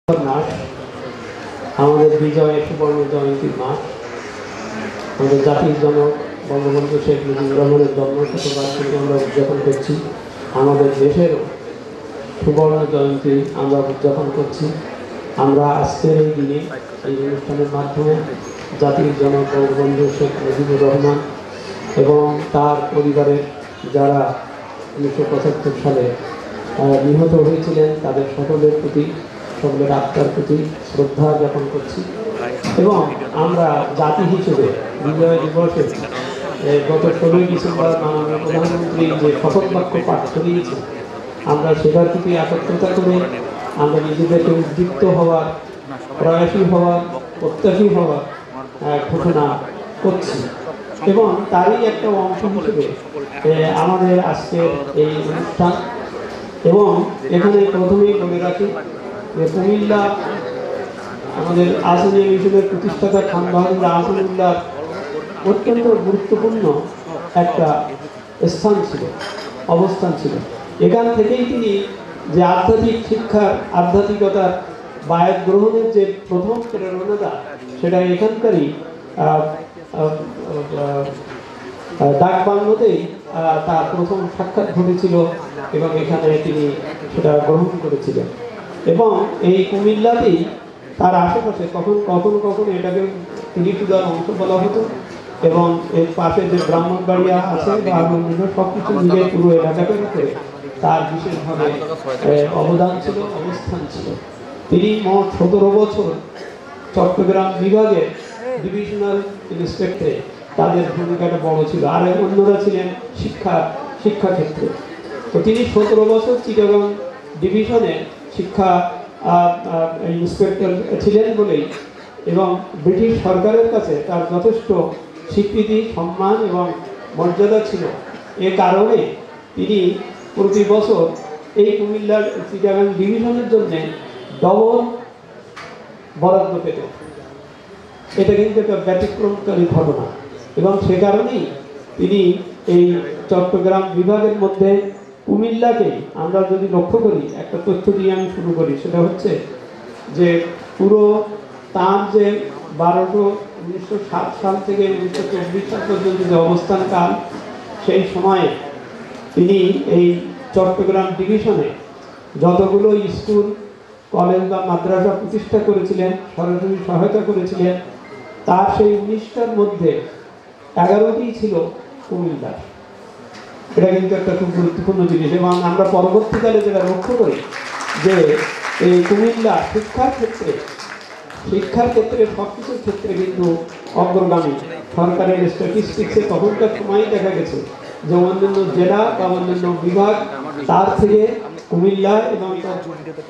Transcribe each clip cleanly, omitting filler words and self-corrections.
মাস আমাদের বিজয় সুবর্ণ জয়ন্তীর মাস। আমাদের জাতির জনক বঙ্গবন্ধু শেখ মুজিবুর রহমানের জন্মশতবার্ষিকী আমরা উদযাপন করছি। আমাদের দেশেরও সুবর্ণ জয়ন্তী আমরা উদযাপন করছি। আমরা আজকের এই দিনে এই অনুষ্ঠানের মাধ্যমে জাতির জনক বঙ্গবন্ধু শেখ মুজিবুর রহমান এবং তার পরিবারের যারা 1975 সালে নিহত হয়েছিলেন তাদের সকলের প্রতি, সকলের আত্মার প্রতি শ্রদ্ধা জ্ঞাপন করছি। এবং আমরা জাতি হিসেবে বিজয় দিবসে গত 16 ডিসেম্বর মাননীয় প্রধানমন্ত্রী যে শপথ বাক্য পাঠ করিয়েছেন, আমরা সেটার প্রতি একত্রতা করে আমরা নিজেদেরকে উদ্দীপ্ত হওয়ার, প্রয়াসী হওয়ার, প্রত্যাশী হওয়ার ঘোষণা করছি। এবং তারই একটা অংশ হিসেবে আমাদের আজকের এই অনুষ্ঠান। এবং এখানে প্রথমেই বলে রাখি যে কুমিল্লা আমাদের আহসানিয়া মিশনের প্রতিষ্ঠাতা খান বাহাদুর আহসানুল্লাহ অত্যন্ত গুরুত্বপূর্ণ একটা স্থান ছিল, অবস্থান ছিল। এখান থেকেই তিনি যে আধ্যাত্মিক শিক্ষার, আধ্যাত্মিকতার বায়াত গ্রহণের যে প্রথম প্রেরণাটা, সেটা এখানকারই ডাকবাংলোতেই তার প্রথম সাক্ষাৎ ঘটেছিল এবং এখানে তিনি সেটা গ্রহণ করেছিলেন। এবং এই কুমিল্লাতেই তার আশেপাশে কখনো এটাকে তিরিটুদার অংশ বলা হতো এবং এর পাশে যে ব্রাহ্মণবাড়িয়া আছে বা সব কিছু মিলে পুরো এলাকাটার উপরে তার বিশেষভাবে অবদান ছিল, অবস্থান ছিল। তিনি মোট 17 বছর চট্টগ্রাম বিভাগের ডিভিশনাল ইন্সপেক্টরে তাদের ভূমিকাটা বড় ছিল, আর অন্যরা ছিলেন শিক্ষাক্ষেত্রে। তো তিনি 17 বছর চিটাগং ডিভিশনের শিক্ষা ইন্সপেক্টর ছিলেন বলেই এবং ব্রিটিশ সরকারের কাছে তার যথেষ্ট স্বীকৃতি, সম্মান এবং মর্যাদা ছিল। এ কারণে তিনি প্রতি বছর এই কুমিল্লার চিটাগং ডিভিশনের জন্য ডবল বরাদ্দ পেতেন। এটা কিন্তু একটা ব্যতিক্রমকারী ঘটনা এবং সে কারণেই তিনি এই চট্টগ্রাম বিভাগের মধ্যে কুমিল্লাকে আমরা যদি লক্ষ্য করি, একটা তথ্য দিয়ে আমি শুরু করি। সেটা হচ্ছে যে পুরো তার যে 1907 সাল থেকে 1924 সাল পর্যন্ত যে অবস্থানকাল, সেই সময়ে তিনি এই চট্টগ্রাম ডিভিশনে যতগুলো স্কুল, কলেজ বা মাদ্রাসা প্রতিষ্ঠা করেছিলেন, সরাসরি সহায়তা করেছিলেন, তার সেই 19টার মধ্যে 11টি ছিল কুমিল্লা। এটা কিন্তু একটা খুব গুরুত্বপূর্ণ জিনিস। এবং আমরা পরবর্তীকালে যেটা লক্ষ্য করি যে এই কুমিল্লা শিক্ষার ক্ষেত্রে সব কিছুর ক্ষেত্রে কিন্তু অগ্রগামী। সরকারের স্ট্যাটিস্টিক্সে তখনকার সময় দেখা গেছে যে অন্যান্য জেলা বা অন্যান্য বিভাগ তার থেকে কুমিল্লা এবং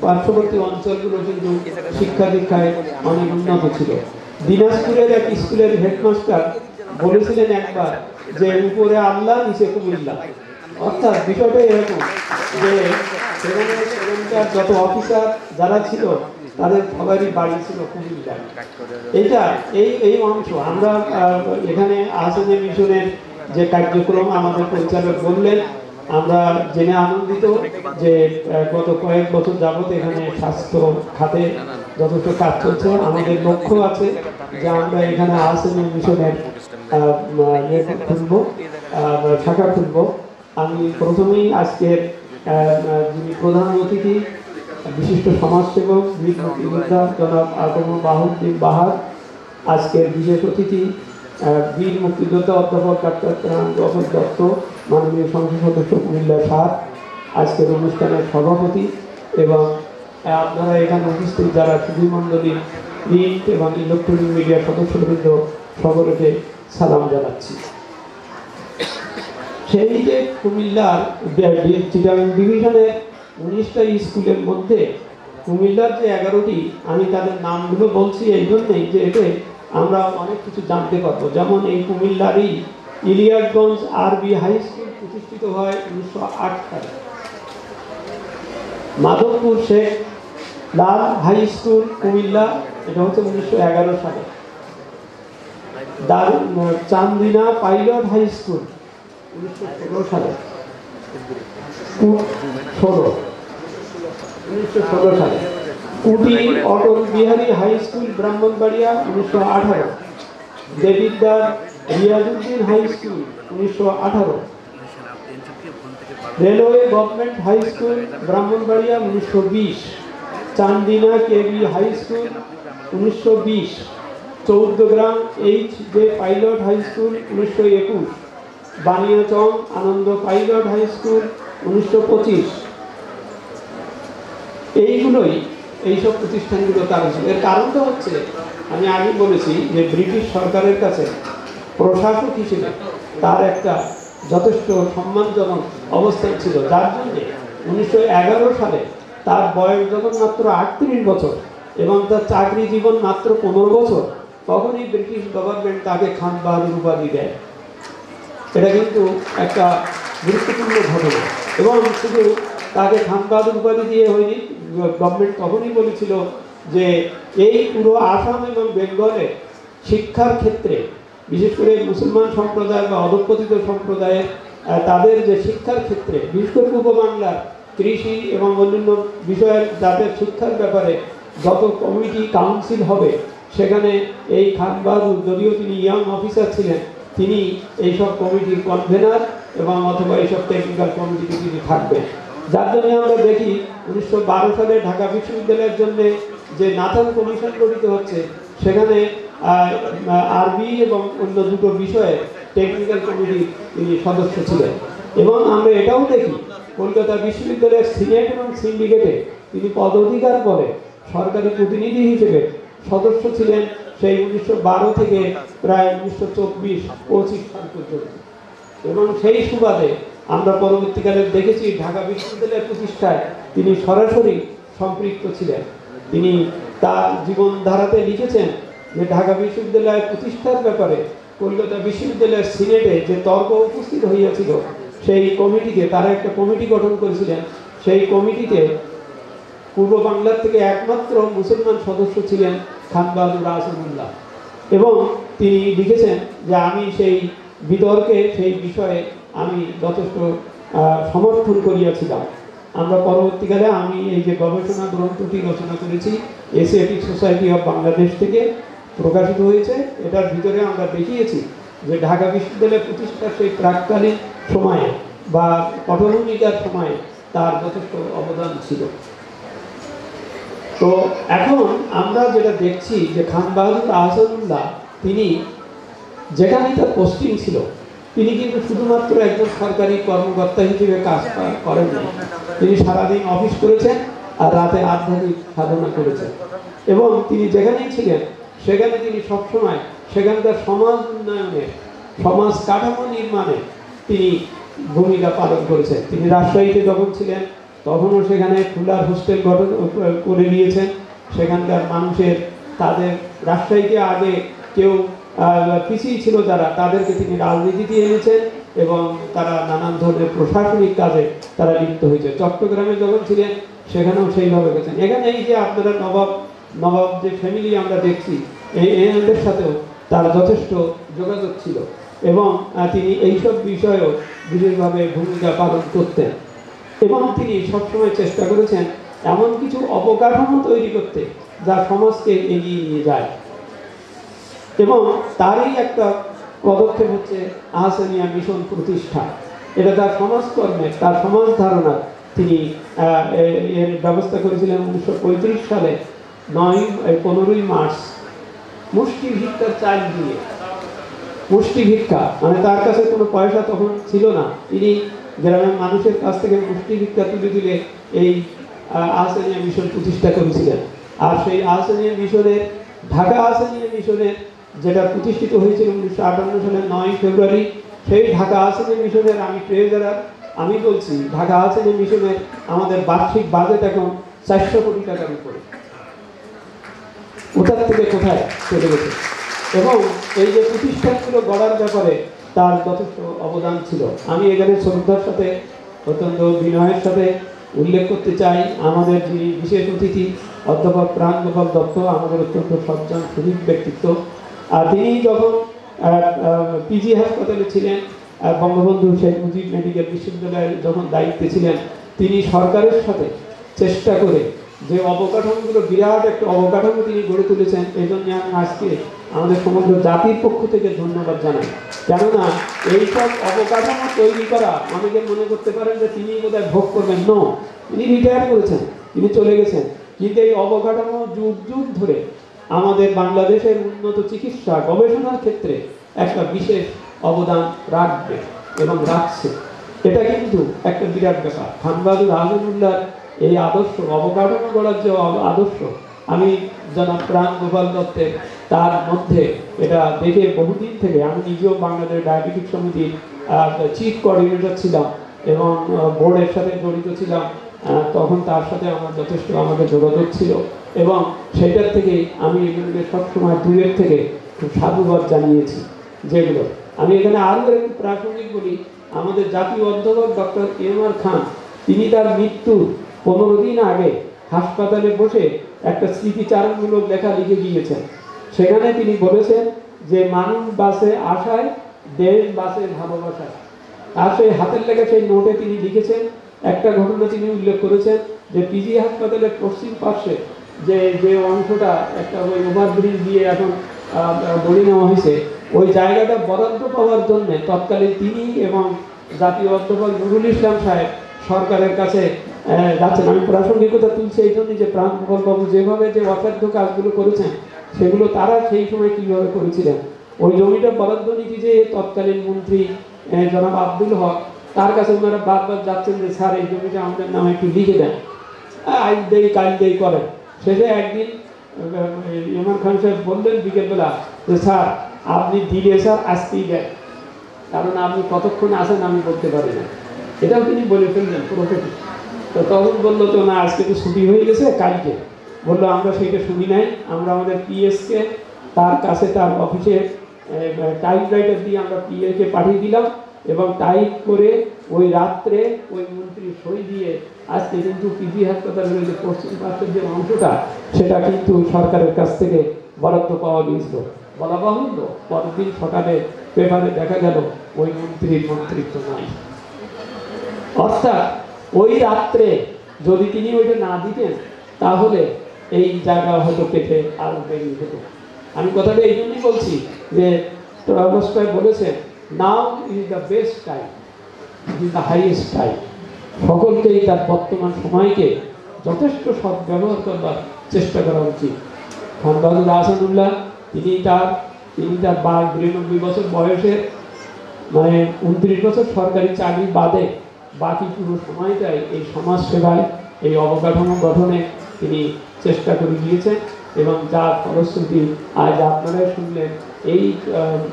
পার্শ্ববর্তী অঞ্চলগুলো কিন্তু শিক্ষা দীক্ষায় অনেক উন্নত ছিল। দিনাজপুরের এক স্কুলের হেডমাস্টার বলেছিলেন একবার যে উপরে আল্লাহ, নিচে কুমিল্লা। অর্থাৎ বিষয়টা এরকম যে সেখানকার যত অফিসার যারা ছিল তাদের সবারই বাড়ি ছিল কুমিল্লা। এইটা এই অংশ আমরা এখানে আহসানিয়া মিশনের যে কার্যক্রম আমাদের পরিচালক বললেন, আমরা জেনে আনন্দিত যে গত কয়েক বছর যাবত এখানে স্বাস্থ্য খাতে যথেষ্ট কাজ চলছে। আমাদের লক্ষ্য আছে যে আমরা এখানে আহসানিয়া মিশনের শাখা খুলব। আমি প্রথমেই আজকের যিনি প্রধান অতিথি, বিশিষ্ট সমাজসেবক, বীর মুক্তিযোদ্ধা জনাব আতমুল বাহুদ্দিন বাহার, আজকের বিশেষ অতিথি বীর মুক্তিযোদ্ধা অধ্যাপক ডাক্তার রতন দত্ত, মাননীয় সংসদ সদস্য কুমিল্লা 7, আজকের অনুষ্ঠানের সভাপতি এবং আপনারা এখানে উপস্থিত যারা সুধীমণ্ডলী, প্রিন্ট এবং ইলেকট্রনিক মিডিয়ার সদস্যবৃন্দ, সকলকে সালাম জানাচ্ছি। সেই যে কুমিল্লার চিটাগং ডিভিশনের 19টা স্কুলের মধ্যে কুমিল্লার যে 11টি, আমি তাদের নামগুলো বলছি এই জন্যই যে এতে আমরা অনেক কিছু জানতে পারবো। যেমন এই কুমিল্লারই ইলিয়াটগঞ্জ আরবি হাই স্কুল প্রতিষ্ঠিত হয় 1908 সালে। মাধবপুর শেখ লাল হাই স্কুল কুমিল্লা, এটা হচ্ছে 1911 সালে। চান্দিনা পাইলট হাই স্কুল 1916 সালে। 1916 সালে। উটি Atal Bihari high school Brahmanbaria 1918, Debidwar Riazuddin high school 1918, railway government high school Brahmanbaria 1920, Chandina K B high school 1920, Chauddagram H J pilot high school 1921, Baniachong Ananda pilot high school 1925। এইগুলোই এইসব প্রতিষ্ঠানগুলো কারণ ছিল। এর কারণটা হচ্ছে আমি আগে বলেছি যে ব্রিটিশ সরকারের কাছে প্রশাসক হিসেবে তার একটা যথেষ্ট সম্মানজনক অবস্থান ছিল, যার জন্যে 1911 সালে তার বয়স যখন মাত্র 38 বছর এবং তার চাকরি জীবন মাত্র 15 বছর, তখনই ব্রিটিশ গভর্নমেন্ট তাকে খান বাহাদুর উপাধি দেয়। এটা কিন্তু একটা গুরুত্বপূর্ণ ঘটনা। এবং শুধু তাকে খান বাহাদুর উপাধি দিয়ে হয়নি, গভর্নমেন্ট তখনই বলেছিল যে এই পুরো আসাম এবং বেঙ্গলে শিক্ষার ক্ষেত্রে, বিশেষ করে মুসলমান সম্প্রদায় বা অধঃপতিত সম্প্রদায়ের তাদের যে শিক্ষার ক্ষেত্রে, বিশেষ করে পূর্ব বাংলার কৃষি এবং অন্যান্য বিষয়ের যাদের শিক্ষার ব্যাপারে যত কমিটি কাউন্সিল হবে, সেখানে এই খান বাহাদুর, যদিও তিনি ইয়াং অফিসার ছিলেন, তিনি এইসব কমিটির কনভেনার এবং অথবা এইসব টেকনিক্যাল কমিটিতে তিনি থাকবেন। যার জন্য আমরা দেখি 1912 সালে ঢাকা বিশ্ববিদ্যালয়ের জন্য যে নাথান কমিশন গঠিত হচ্ছে, সেখানে আরবি এবং অন্য দুটো বিষয়ে টেকনিক্যাল কমিটির তিনি সদস্য ছিলেন। এবং আমরা এটাও দেখি কলকাতা বিশ্ববিদ্যালয়ের সিনেট এবং সিন্ডিকেটে তিনি পদাধিকার করে সরকারি প্রতিনিধি হিসেবে সদস্য ছিলেন সেই 1912 থেকে প্রায় 1924-25 সাল পর্যন্ত। এবং সেই সুবাদে আমরা পরবর্তীকালে দেখেছি ঢাকা বিশ্ববিদ্যালয়ের প্রতিষ্ঠায় তিনি সরাসরি সম্পৃক্ত ছিলেন। তিনি তার জীবনধারাতে লিখেছেন যে ঢাকা বিশ্ববিদ্যালয় প্রতিষ্ঠার ব্যাপারে কলকাতা বিশ্ববিদ্যালয়ের সিনেটে যে তর্ক উপস্থিত হইয়াছিল, সেই কমিটিতে তারা একটা কমিটি গঠন করেছিলেন। সেই কমিটিতে পূর্ব বাংলার থেকে একমাত্র মুসলমান সদস্য ছিলেন খান বাহাদুর আহসানুল্লাহ। এবং তিনি লিখেছেন যে আমি সেই বিতর্কে, সেই বিষয়ে আমি যথেষ্ট সমর্থন করিয়াছিলাম। আমরা পরবর্তীকালে আমি এই যে গবেষণা গ্রন্থটি রচনা করেছি, এশিয়াটিক সোসাইটি অফ বাংলাদেশ থেকে প্রকাশিত হয়েছে, এটার ভিতরে আমরা দেখিয়েছি যে ঢাকা বিশ্ববিদ্যালয় প্রতিষ্ঠার সেই প্রাককালীন সময়ে বা পটভূমিকার সময়ে তার যথেষ্ট অবদান ছিল। তো এখন আমরা যেটা দেখছি যে খান বাহাদুর আহসানুল্লাহ তিনি যেখানেই তার পোস্টিং ছিল, তিনি কিন্তু শুধুমাত্র একজন সরকারি কর্মকর্তা হিসেবে কাজ করেননি। তিনি সারাদিন অফিস করেছেন আর রাতে আধ্যাত্মিক সাধনা করেছেন। এবং তিনি যেখানেই ছিলেন সেখানে তিনি সবসময় সেখানকার সমাজ উন্নয়নে, সমাজ কাঠামো নির্মাণে তিনি ভূমিকা পালন করেছেন। তিনি রাজশাহীতে যখন ছিলেন তখনও সেখানে ফুলার হোস্টেল গঠন করে দিয়েছেন। সেখানকার মানুষের, তাদের রাজশাহীতে আগে কেউ পিছিয়ে ছিল যারা, তাদেরকে তিনি রাজনীতিতে এনেছেন এবং তারা নানান ধরনের প্রশাসনিক কাজে তারা লিপ্ত হয়েছে। চট্টগ্রামে যখন ছিলেন সেখানেও সেইভাবে গেছেন। এখানে এই যে আপনারা নবাব যে ফ্যামিলি আমরা দেখছি, এদের সাথেও তার যথেষ্ট যোগাযোগ ছিল এবং তিনি এইসব বিষয়েও বিশেষভাবে ভূমিকা পালন করতেন। এবং তিনি সবসময় চেষ্টা করেছেন এমন কিছু অবকাঠামো তৈরি করতে যা সমাজকে এগিয়ে নিয়ে যায়। এবং তারই একটা পদক্ষেপ হচ্ছে আহসানিয়া মিশন প্রতিষ্ঠা। এটা তার সমাজকর্মের, তার সমাজ ধারণার তিনি এর ব্যবস্থা করেছিলেন 1935 সালে 15ই মার্চ। মুষ্টি ভিক্ষার চাল দিয়ে, মুষ্টি ভিক্ষা মানে তার কাছে কোনো পয়সা তখন ছিল না, তিনি গ্রামের মানুষের কাছ থেকে মুষ্টি ভিক্ষা তুলে দিলে এই আহসানিয়া মিশন প্রতিষ্ঠা করেছিলেন। আর সেই আহসানিয়া মিশনের, ঢাকা আহসানিয়া মিশনের যেটা প্রতিষ্ঠিত হয়েছিল 1958 সালের 9 ফেব্রুয়ারি, সেই ঢাকা আহসানিয়া মিশনের আমি ট্রেজারার। আমি বলছি ঢাকা আহসানিয়া মিশনের আমাদের বার্ষিক বাজেট এখন 400 কোটি টাকার উপরে। ওটার থেকে কোথায় চলে গেছে। এবং এই যে প্রতিষ্ঠানগুলো গড়ার ব্যাপারে তার যথেষ্ট অবদান ছিল। আমি এখানে শ্রদ্ধার সাথে, অত্যন্ত বিনয়ের সাথে উল্লেখ করতে চাই আমাদের যিনি বিশেষ অতিথি অধ্যাপক প্রাণগোপাল দত্ত, আমাদের অত্যন্ত সজ্জন শহীদ ব্যক্তিত্ব। আর তিনি যখন পিজি হাসপাতালে ছিলেন, বঙ্গবন্ধু শেখ মুজিব মেডিকেল বিশ্ববিদ্যালয়ের যখন দায়িত্বে ছিলেন, তিনি সরকারের সাথে চেষ্টা করে যে অবকাঠামোগুলো বিরাট একটা অবকাঠামো তিনি গড়ে তুলেছেন, এই জন্য আমি আজকে আমাদের সমগ্র জাতির পক্ষ থেকে ধন্যবাদ জানাই। কেননা এইসব অবকাঠামো তৈরি করা, অনেকে মনে করতে পারেন যে তিনি বোধহয় ভোগ করবেন। ন, তিনি রিটায়ার করেছেন, তিনি চলে গেছেন, কিন্তু এই অবকাঠামো যুগ যুগ ধরে আমাদের বাংলাদেশের উন্নত চিকিৎসা গবেষণার ক্ষেত্রে একটা বিশেষ অবদান রাখবে এবং রাখছে। এটা কিন্তু একটা বিরাট ব্যাপার। খান বাহাদুর আহসানুল্লাহর এই আদর্শ, অবকাঠামো গড়ার যে আদর্শ, আমি জনাব প্রাণ গোপাল দত্তের তার মধ্যে এটা দেখে বহুদিন থেকে, আমি নিজেও বাংলাদেশ ডায়াবেটিক সমিতির চিফ কোঅর্ডিনেটর ছিলাম এবং বোর্ডের সাথে জড়িত ছিলাম, তখন তার সাথে আমার যথেষ্ট আমাদের যোগাযোগ ছিল এবং সেটার থেকেই আমি এগুলোকে সবসময় দূরের থেকে খুব সাধুবাদ জানিয়েছি। যেগুলো আমি এখানে আরও একটু প্রাসঙ্গিক বলি, আমাদের জাতীয় অধ্যাপক ডক্টর এম.আর. খান, তিনি তার মৃত্যুর 15 দিন আগে হাসপাতালে বসে একটা স্মৃতিচারণমূলক লেখা লিখে গিয়েছেন। সেখানে তিনি বলেছেন যে মানুষ বাসে আশায়, দেশ বাসে ভালোবাসায়। আর সেই হাতের লেখা সেই নোটে তিনি লিখেছেন একটা ঘটনা তিনি উল্লেখ করেছেন যে পিজি হাসপাতালের পশ্চিম পার্শ্বে যে অংশটা একটা ওই ওভারব্রিজ দিয়ে এখন গড়ে নেওয়া হয়েছে, ওই জায়গাটা বরাদ্দ পাওয়ার জন্য তৎকালীন তিনি এবং জাতীয় অধ্যাপক নুরুল ইসলাম সাহেব সরকারের কাছে যাচ্ছেন। আমি প্রাসঙ্গিকতা তুলছি এই জন্যই যে প্রাণ গোপাল বাবু যেভাবে যে অসাধ্য কাজগুলো করেছেন সেগুলো তারা সেই সময় কীভাবে করেছিলেন। ওই জমিটা বরাদ্দ নীতি যে তৎকালীন মন্ত্রী জনাব আব্দুল হক, তার কাছে ওনারা বারবার যাচ্ছেন যে স্যার এই জমিটা আমাদের নামে একটু লিখে দেন, আজ দেই কাল দেই করেন। শেষে একদিন ইমরান খান সাহেব বললেন বিকেলবেলা যে স্যার আপনি দিলে স্যার আজকেই দেন, কারণ আপনি কতক্ষণ আসেন আমি বলতে পারি না। এটাও তিনি বলে ফেললেন পুরোপুরি। তো তখন বললো তো না, আজকে তো ছুটি হয়ে গেছে, কালকে। বললো আমরা সেইটা শুনি নাই, আমরা আমাদের পিএসকে তার কাছে তার অফিসে টাইপ রাইটার দিয়ে আমরা পিএকে পাঠিয়ে দিলাম এবং টাইপ করে ওই রাত্রে ওই মন্ত্রী সই দিয়ে আজকে কিন্তু পিজি হাসপাতালের যে পশ্চিম পাশের যে অংশটা সেটা কিন্তু সরকারের কাছ থেকে বরাদ্দ পাওয়া গিয়েছিল। বলা বাহুল্য, পরের দিন সকালে পেপারে দেখা গেল ওই মন্ত্রীর মন্ত্রিত্ব নাই। অর্থাৎ ওই রাত্রে যদি তিনি ওইটা না দিতেন তাহলে এই জায়গা হয়তো কেটে আরো বেরিয়ে হতো। আমি কথাটা এই জন্যই বলছি যে টলস্টয় বলেছেন, now is the best time, is the highest time. সকলকেই তার বর্তমান সময়কে যথেষ্ট সদ্ব্যবহার করবার চেষ্টা করা উচিত। খান বাহাদুর আহসানুল্লাহ তিনি তার 92 বছর বয়সে, মানে 29 বছর সরকারি চাকরি বাদে বাকি পুরো সময়টাই এই সমাজ সেবায়, এই অবকাঠামো গঠনে তিনি চেষ্টা করে গিয়েছেন এবং যার ফলশ্রুতি আজ আপনারাই শুনলেন এই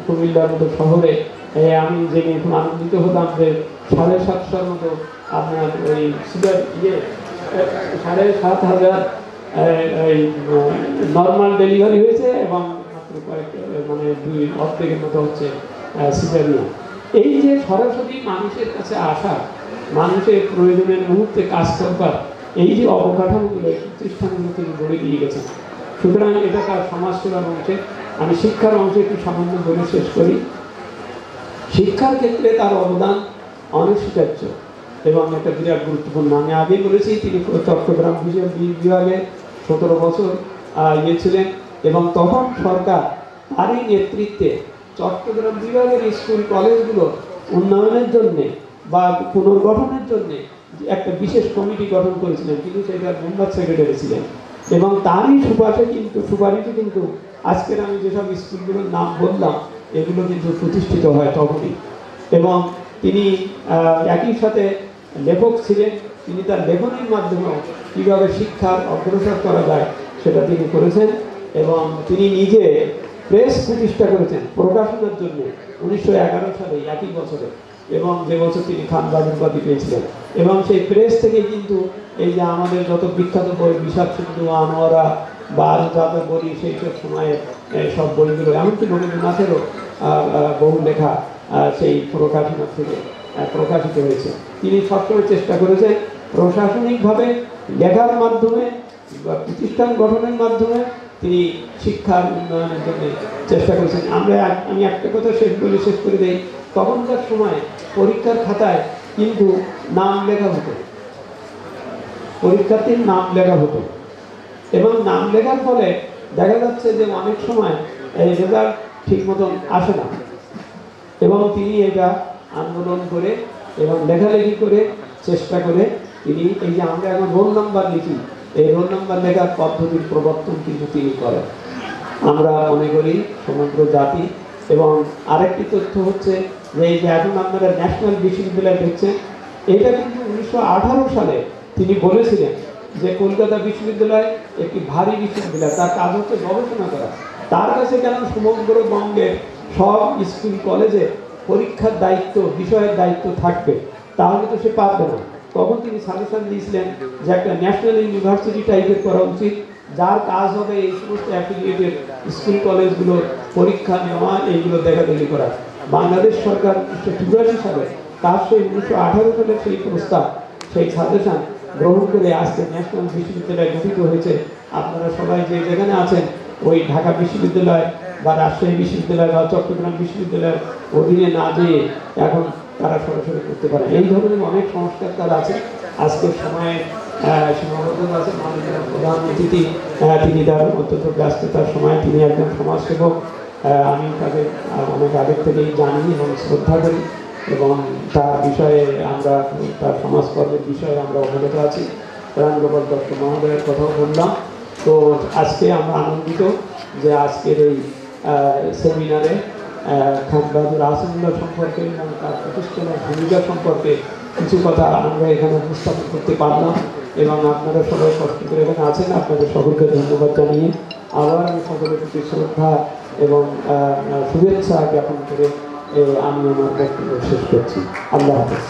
কুমিল্লার মতো শহরে আমি জেনে খুব আনন্দিত হলাম যে 750 মতো আপনার ওই 7,500 নর্মাল ডেলিভারি হয়েছে এবং মাত্র মানে 2 অর্ধেকের মতো হচ্ছে সিজারিয়ান। এই যে সরাসরি মানুষের কাছে আসা, মানুষের প্রয়োজনের মুহূর্তে কাজ করবার এই যে অবকাঠামোগুলো, প্রতিষ্ঠানগুলো তিনি গড়ে দিয়ে গেছেন। সুতরাং এটা তার সমাজসেবার অংশে। আমি শিক্ষার অংশে একটু সামান্য বলে শেষ করি। শিক্ষার ক্ষেত্রে তার অবদান অনস্বীকার্য এবং একটা বিরাট গুরুত্বপূর্ণ। আমি আগেই বলেছি তিনি চট্টগ্রাম বিভাগে 17 বছর ছিলেন এবং তখন সরকার তারই নেতৃত্বে চট্টগ্রাম বিভাগের স্কুল কলেজগুলো উন্নয়নের জন্যে বা পুনর্গঠনের জন্যে একটা বিশেষ কমিটি গঠন করেছিলেন, কিন্তু সেটার মেম্বার সেক্রেটারি ছিলেন এবং তারই সুপারিশে কিন্তু আজকের আমি যেসব স্কুলগুলোর নাম বললাম এগুলো কিন্তু প্রতিষ্ঠিত হয় তখনই। এবং তিনি একই সাথে লেখক ছিলেন, তিনি তার লেখনীর মাধ্যমেও কীভাবে শিক্ষার অগ্রসর করা যায় সেটা তিনি করেছেন এবং তিনি নিজে প্রেস প্রতিষ্ঠা করেছেন প্রকাশনার জন্য 1911 সালে, একই বছরে, এবং যে বছর তিনি খান বাহাদুর উপাধি পেয়েছিলেন। এবং সেই প্রেস থেকে কিন্তু এই যে আমাদের যত বিখ্যাত বই, বিষাদ সিন্ধু, আনোয়ারা বা যাতে বলি সেই সব সময়ের সব বইগুলো, এমনকি রবীন্দ্রনাথেরও বহু লেখা সেই প্রকাশনা থেকে প্রকাশিত হয়েছে। তিনি সবসময় চেষ্টা করেছেন প্রশাসনিকভাবে লেখার মাধ্যমে বা প্রতিষ্ঠান গঠনের মাধ্যমে তিনি শিক্ষার উন্নয়নের জন্য চেষ্টা করেছেন। আমি একটা কথা শেষ করে দিই, তখনকার সময় পরীক্ষার খাতায় কিন্তু নাম লেখা হতো, পরীক্ষার্থীর নাম লেখা হতো এবং নাম লেখার ফলে দেখা যাচ্ছে যে অনেক সময় এই রেজাল্ট ঠিক মতন আসে না এবং তিনি এটা আন্দোলন করে এবং লেখালেখি করে চেষ্টা করে তিনি এই যে আমরা এখন রোল নাম্বার লিখি এই রোল নাম্বার লেখার পদ্ধতির প্রবর্তন কিন্তু তিনি করেন। আমরা মনে করি সমগ্র জাতি এবং আরেকটি তথ্য হচ্ছে যে এই যে এখন আপনারা ন্যাশনাল বিশ্ববিদ্যালয় দেখছেন এটা কিন্তু 1918 সালে তিনি বলেছিলেন যে কলকাতা বিশ্ববিদ্যালয় একটি ভারী বিশ্ববিদ্যালয়, তার কাজ হচ্ছে গবেষণা করা। তার কাছে কেন সমগ্র বঙ্গের সব স্কুল কলেজে পরীক্ষার দায়িত্ব বিষয়ের দায়িত্ব থাকবে, তাহলে তো সে পারবে না। তখন তিনি সাজেশন দিয়েছিলেন যে একটা ন্যাশনাল ইউনিভার্সিটি টাইপের করা উচিত, যার কাজ হবে এই সমস্ত অ্যাফিলিয়েটেড স্কুল কলেজগুলোর পরীক্ষা নেওয়া, এইগুলো দেখাদেখি করা। বাংলাদেশ সরকার 1982 সালে তার সেই 1918 সালের সেই প্রস্তাব, সেই সাজেশন গ্রহণ করে আজকে ন্যাশনাল বিশ্ববিদ্যালয় গঠিত হয়েছে। আপনারা সবাই যে যেখানে আছেন ওই ঢাকা বিশ্ববিদ্যালয় বা রাজশাহী বিশ্ববিদ্যালয় বা চট্টগ্রাম বিশ্ববিদ্যালয়ের অধীনে না যেয়ে এখন তারা সরাসরি করতে পারে। এই ধরনের অনেক সংস্কার তারা আছে। আজকের সময়ে সীমাবদ্ধতা আছে। মাননীয় প্রধান অতিথি তিনি তার অত্যন্ত ব্যস্ততার সময় তিনি একজন সমাজসেবক। আমি তাকে অনেক আগের থেকেই জানি এবং শ্রদ্ধা করি এবং তার বিষয়ে আমরা তার সমাজকর্মের বিষয়ে আমরা অবগত আছি। রামগোপাল দত্ত মহোদয়ের কথাও বললাম। তো আজকে আমরা আনন্দিত যে আজকের এই সেমিনারে খান বাহাদুর আহসানুল্লাহ সম্পর্কে এবং তার প্রতিষ্ঠানের ভূমিকা সম্পর্কে কিছু কথা আমরা এখানে উপস্থাপন করতে পারলাম এবং আপনারা সবাই কষ্ট করে এখানে আছেন। আপনাদের সকলকে ধন্যবাদ জানিয়ে আবার আমি সকলের প্রতি শ্রদ্ধা এবং শুভেচ্ছা জ্ঞাপন করে আমি আমার বক্তব্য শেষ করছি। আল্লাহ হাফেজ।